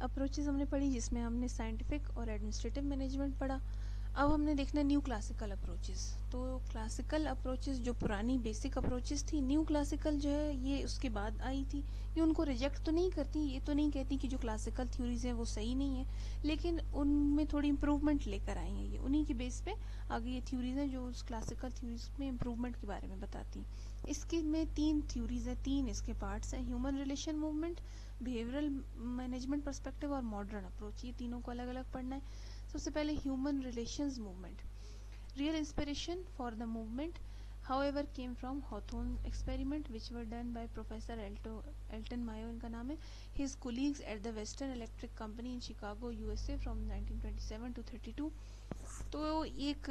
Approaches ہم نے پڑھی جس میں ہم نے سائنٹیفک اور ایڈمنسٹریٹو مینجمنٹ پڑھا. اب ہم نے دیکھنا نیو کلاسیکل اپروچز. تو کلاسیکل اپروچز جو پرانی بیسک اپروچز تھی، نیو کلاسیکل جو ہے یہ اس کے بعد آئی تھی. یہ ان کو ریجیکٹ تو نہیں کرتی، یہ تو نہیں کہتی کہ جو کلاسیکل تھیوریز ہیں وہ صحیح نہیں ہیں، لیکن ان میں تھوڑی امپروومنٹ لے کر آئی ہیں. یہ انہی کی بیس پہ آگے یہ تھیوریز ہیں جو اس کلاسیکل تھیوریز میں امپروومنٹ کے بارے میں بتاتی ہیں. اس کے میں 3 تھیوریز ہیں، 3 اس کے پارٹس ہیں: human relation movement, behavioural management perspective اور ماڈرن اپروچ. یہ تینوں کو الگ الگ پڑھنا ہے. سب سے پہلے human relations movement. Real inspiration for the movement however came from Hawthorne experiment which were done by Professor Elton Mayo ان کا نام ہے, his colleagues at the Western Electric Company in Chicago, USA from 1927 to 32. تو ایک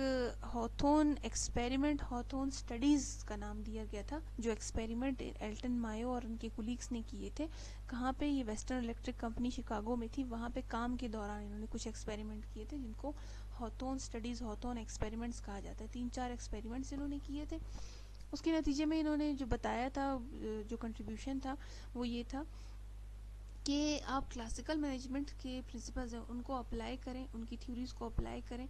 ہاتھون experiment, ہاتھون studies کا نام دیا گیا تھا، جو ایکسپیریمنٹ ایلٹن مایو اور ان کے کولیگس نے کیے تھے. کہاں پہ؟ یہ ویسٹرن الیکٹرک کمپنی شکاگو میں تھی. وہاں پہ کام کے دوران انہوں نے کچھ ایکسپیریمنٹ کیے تھے جن کو ہاتھون اسٹڈیز، ہاتھون ایکسپیریمنٹس کہا جاتا ہے. 3-4 ایکسپیریمنٹس انہوں نے کیے تھے. اس کے نتیجے میں انہوں نے جو بتایا تھا، جو کنٹریبیوشن تھا وہ یہ تھا کہ آپ کلاسیکل مینجمنٹ کے پرنسپلز ہیں ان کو اپلائی کریں، ان کی تھیوریز کو اپلائی کریں،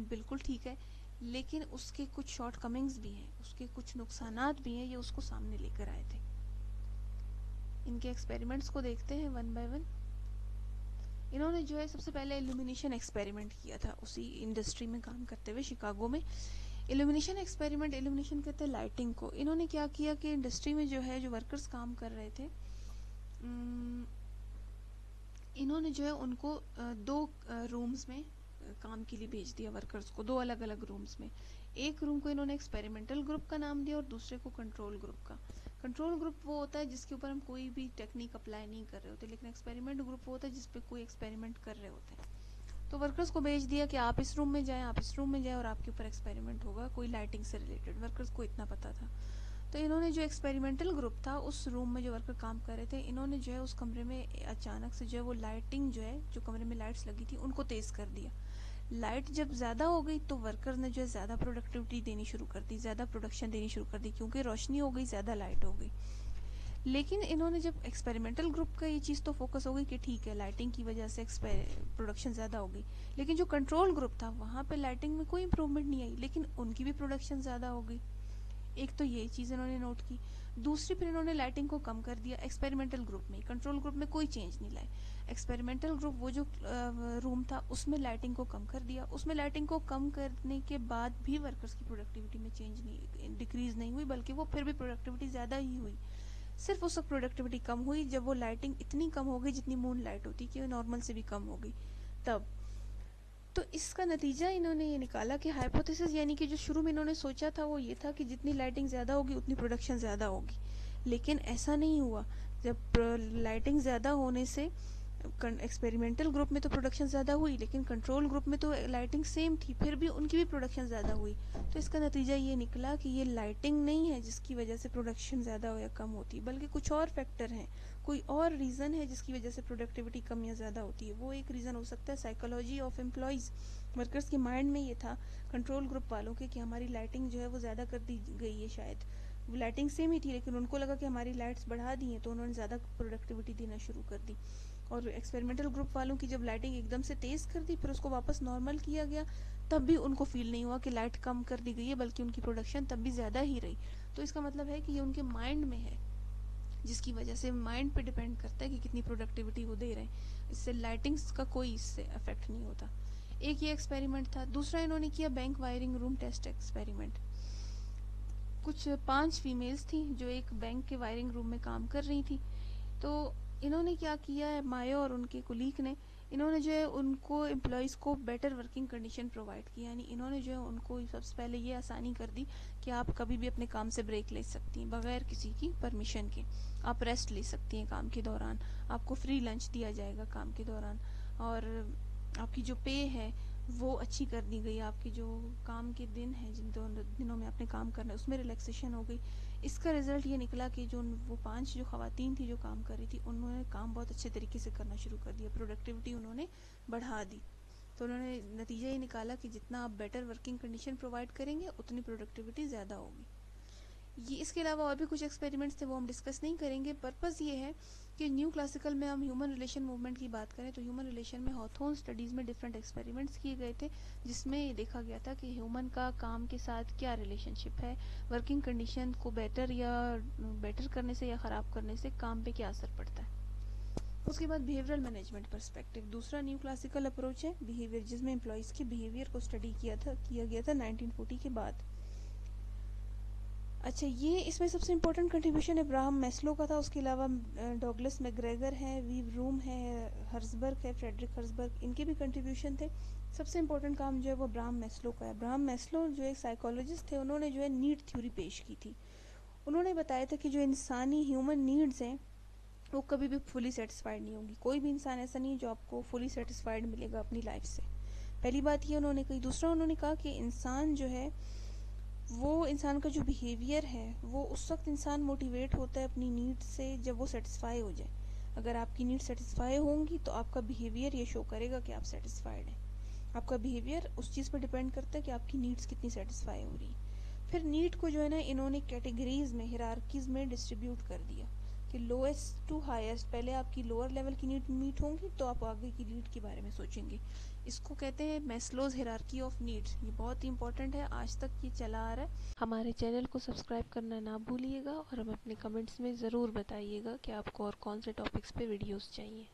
بالکل ٹھیک ہے، لیکن اس کے کچھ شارٹ کمنگز بھی ہیں، اس کے کچھ نقصانات بھی ہیں. یہ اس کو سامنے لے کر آئے تھے. ان کے ایکسپیریمنٹس کو دیکھتے ہیں ون بائی ون. انہوں نے جو ہے سب سے پہلے ایلومینیشن ایکسپیریمنٹ کیا تھا اسی انڈسٹری میں کام کرتے ہوئے شکاگو میں. ایلومینیشن ایکسپیریمنٹ، ایلومینیشن کہتے ہیں لائٹنگ کو. انہوں نے کیا کیا کہ انڈسٹری میں جو ہے جو ورکرز کام کر رہے تھے، انہوں نے جو ہے ان کو 2 رومز میں کام کے لیے بھیج دیا ورکرز کو، 2 الگ الگ رومز میں. ایک روم کو انہوں نے ایکسپیریمنٹل گروپ کا نام دیا اور دوسرے کو کنٹرول گروپ کا. کنٹرول گروپ وہ ہوتا ہے جس کے اوپر ہم کوئی بھی ٹیکنیک اپلائی نہیں کر رہے ہوتے، لیکن ایکسپیریمنٹ گروپ وہ ہوتا ہے جس پہ کوئی ایکسپیریمنٹ کر رہے ہوتے ہیں. تو ورکرز کو بھیج دیا کہ آپ اس روم میں جائیں، آپ اس روم میں جائیں، اور آپ کے اوپر ایکسپیریمنٹ ہوگا کوئی لائٹنگ سے ریلیٹڈ. ورکرز کو اتنا پتا تھا. تو انہوں نے جو ایکسپیریمنٹل گروپ تھا اس روم میں جو ورکر کام کر رہے تھے، انہوں نے جو ہے اس کمرے میں اچانک سے جو ہے وہ لائٹنگ جو ہے، جو کمرے میں لائٹس لگی تھی ان کو تیز کر دیا. لائٹ جب زیادہ ہو گئی تو ورکر نے جو ہے زیادہ پروڈکٹیوٹی دینی شروع کر دی، زیادہ پروڈکشن دینی شروع کر دی، کیونکہ روشنی ہو گئی، زیادہ لائٹ ہو گئی. لیکن انہوں نے جب ایکسپیریمنٹل گروپ کا یہ چیز تو فوکس ہو گئی کہ ٹھیک ہے لائٹنگ کی وجہ سے پروڈکشن زیادہ ہو گئی، لیکن جو کنٹرول گروپ تھا وہاں پہ لائٹنگ میں کوئی امپروومنٹ نہیں آئی، لیکن ان کی بھی پروڈکشن زیادہ ہو گئی. ایک تو یہ چیز انہوں نے نوٹ کی. دوسری پھر انہوں نے لائٹنگ کو کم کر دیا ایکسپیریمنٹل گروپ میں. کنٹرول گروپ میں کوئی چینج نہیں لائے. ایکسپیریمنٹل گروپ وہ جو روم تھا اس میں لائٹنگ کو کم کر دیا. اس میں لائٹنگ کو کم کرنے کے بعد بھی ورکرز کی پروڈکٹیوٹی میں چینج نہیں، ڈیکریز نہیں ہوئی، بلکہ وہ پھر بھی پروڈکٹیوٹی زیادہ ہی ہوئی. صرف اس وقت پروڈکٹیوٹی کم ہوئی جب وہ لائٹنگ اتنی کم ہو گئی جتنی مون لائٹ ہوتی کہ نارمل سے بھی کم ہو گئی تب. تو اس کا نتیجہ انہوں نے یہ نکالا کہ ہائپوتھیسس، یعنی کہ جو شروع میں انہوں نے سوچا تھا وہ یہ تھا کہ جتنی لائٹنگ زیادہ ہوگی اتنی پروڈکشن زیادہ ہوگی، لیکن ایسا نہیں ہوا. جب لائٹنگ زیادہ ہونے سے ایکسپیریمنٹل گروپ میں تو پروڈکشن زیادہ ہوئی، لیکن کنٹرول گروپ میں تو لائٹنگ سیم تھی، پھر بھی ان کی بھی پروڈکشن زیادہ ہوئی. تو اس کا نتیجہ یہ نکلا کہ یہ لائٹنگ نہیں ہے جس کی وجہ سے پروڈکشن زیادہ ہو یا کم ہوتی، بلکہ کچھ اور فیکٹر ہیں، کوئی اور ریزن ہے جس کی وجہ سے پروڈکٹیوٹی کم یا زیادہ ہوتی ہے. وہ ایک ریزن ہو سکتا ہے سائیکالوجی آف امپلائیز. ورکرز کے مائنڈ میں یہ تھا کنٹرول گروپ والوں کے کہ ہماری لائٹنگ جو ہے وہ زیادہ کر دی گئی ہے. شاید وہ لائٹنگ سیم ہی تھی لیکن ان کو لگا کہ ہماری لائٹس بڑھا دی ہیں تو انہوں نے زیادہ پروڈکٹیوٹی دینا شروع کر دی. اور ایکسپیریمنٹل گروپ والوں کی جب لائٹنگ ایک دم سے تیز کر دی، پھر اس کو واپس نارمل کیا گیا، تب بھی ان کو فیل نہیں ہوا کہ لائٹ کم کر دی گئی ہے، بلکہ ان کی پروڈکشن تب بھی زیادہ ہی رہی. تو اس کا مطلب ہے کہ یہ ان کے مائنڈ میں ہے، جس کی وجہ سے مائنڈ پہ ڈیپینڈ کرتا ہے کہ کتنی پروڈکٹیوٹی وہ دے رہے ہیں. اس سے لائٹنگس کا کوئی اس سے افیکٹ نہیں ہوتا. ایک یہ ایکسپیریمنٹ تھا. دوسرا انہوں نے کیا بینک وائرنگ روم ٹیسٹ ایکسپیریمنٹ. کچھ 5 فیمیلز تھیں جو ایک بینک کے وائرنگ روم میں کام کر رہی تھیں. تو انہوں نے کیا کیا ہے، مایو اور ان کے کولیگ نے، انہوں نے جو ہے ان کو امپلائیز کو بیٹر ورکنگ کنڈیشن پرووائڈ کی. یعنی انہوں نے جو ہے ان کو سب سے پہلے یہ آسانی کر دی کہ آپ کبھی بھی اپنے کام سے بریک لے سکتی ہیں بغیر کسی کی پرمیشن کے. آپ ریسٹ لے سکتی ہیں کام کے دوران، آپ کو فری لنچ دیا جائے گا کام کے دوران، اور آپ کی جو پے ہے وہ اچھی کر دی گئی. آپ کے جو کام کے دن ہیں، جن دنوں میں آپ نے کام کرنا ہے، اس میں ریلیکسیشن ہو گئی. اس کا رزلٹ یہ نکلا کہ جو وہ 5 جو خواتین تھیں جو کام کر رہی تھی، انہوں نے کام بہت اچھے طریقے سے کرنا شروع کر دیا، پروڈکٹیوٹی انہوں نے بڑھا دی. تو انہوں نے نتیجہ یہ نکالا کہ جتنا آپ بیٹر ورکنگ کنڈیشن پرووائڈ کریں گے اتنی پروڈکٹیوٹی زیادہ ہوگی. یہ اس کے علاوہ اور بھی کچھ ایکسپیریمنٹس تھے، وہ ہم ڈسکس نہیں کریں گے. پرپز یہ ہے کہ نیو کلاسیکل میں ہم ہیومن ریلیشن موومنٹ کی بات کریں تو ہیومن ریلیشن میں ہاتھون اسٹڈیز میں ڈفرینٹ ایکسپیریمنٹس کیے گئے تھے، جس میں یہ دیکھا گیا تھا کہ ہیومن کا کام کے ساتھ کیا ریلیشن شپ ہے، ورکنگ کنڈیشن کو بیٹر کرنے سے یا خراب کرنے سے کام پہ کیا اثر پڑتا ہے۔ اس کے بعد بیہیورل مینجمنٹ پرسپیکٹو، دوسرا نیو کلاسیکل اپروچ ہے بیہیویئر، جس میں امپلائیز کے بیہیویئر کو اسٹڈی کیا گیا تھا 1940 کے بعد۔ اچھا، یہ اس میں سب سے امپورٹنٹ کنٹریبیوشن ابراہم میسلو کا تھا، اس کے علاوہ ڈوگلس میگریگر ہے، ویو روم ہے، ہرزبرگ ہے، فریڈرک ہرزبرگ، ان کے بھی کنٹریبیوشن تھے۔ سب سے امپورٹنٹ کام جو ہے وہ ابراہم میسلو کا ہے۔ ابراہم میسلو جو ایک سائیکالوجسٹ تھے، انہوں نے جو ہے نیڈ تھیوری پیش کی تھی۔ انہوں نے بتایا تھا کہ جو انسانی ہیومن نیڈز ہیں وہ کبھی بھی فلی سیٹسفائیڈ نہیں ہوگی، کوئی بھی انسان ایسا نہیں جو آپ کو فلی سیٹسفائیڈ ملے گا اپنی لائف سے۔ پہلی بات یہ انہوں نے کہی۔ دوسرا انہوں نے کہا کہ انسان جو ہے وہ انسان کا جو بیہیویئر ہے وہ اس وقت انسان موٹیویٹ ہوتا ہے اپنی نیڈ سے جب وہ سیٹسفائی ہو جائے۔ اگر آپ کی نیڈ سیٹسفائی ہوں گی تو آپ کا بیہیویئر یہ شو کرے گا کہ آپ سیٹسفائیڈ ہیں۔ آپ کا بیہیویئر اس چیز پر ڈیپینڈ کرتا ہے کہ آپ کی نیڈس کتنی سیٹسفائی ہو رہی ہیں۔ پھر نیڈ کو جو ہے نا انہوں نے کیٹیگریز میں، ہیرارکیز میں ڈسٹریبیوٹ کر دیا کہ لوئسٹ ٹو ہائیسٹ، پہلے آپ کی لوور لیول کی نیڈ میٹ ہوں گی تو آپ آگے کی نیڈ کے بارے میں سوچیں گے۔ اس کو کہتے ہیں میسلوز ہیرارکی آف نیڈس۔ یہ بہت ہی امپورٹنٹ ہے، آج تک یہ چلا آ رہا ہے۔ ہمارے چینل کو سبسکرائب کرنا نہ بھولیے گا اور ہمیں اپنے کمنٹس میں ضرور بتائیے گا کہ آپ کو اور کون سے ٹاپکس پہ ویڈیوز چاہیے۔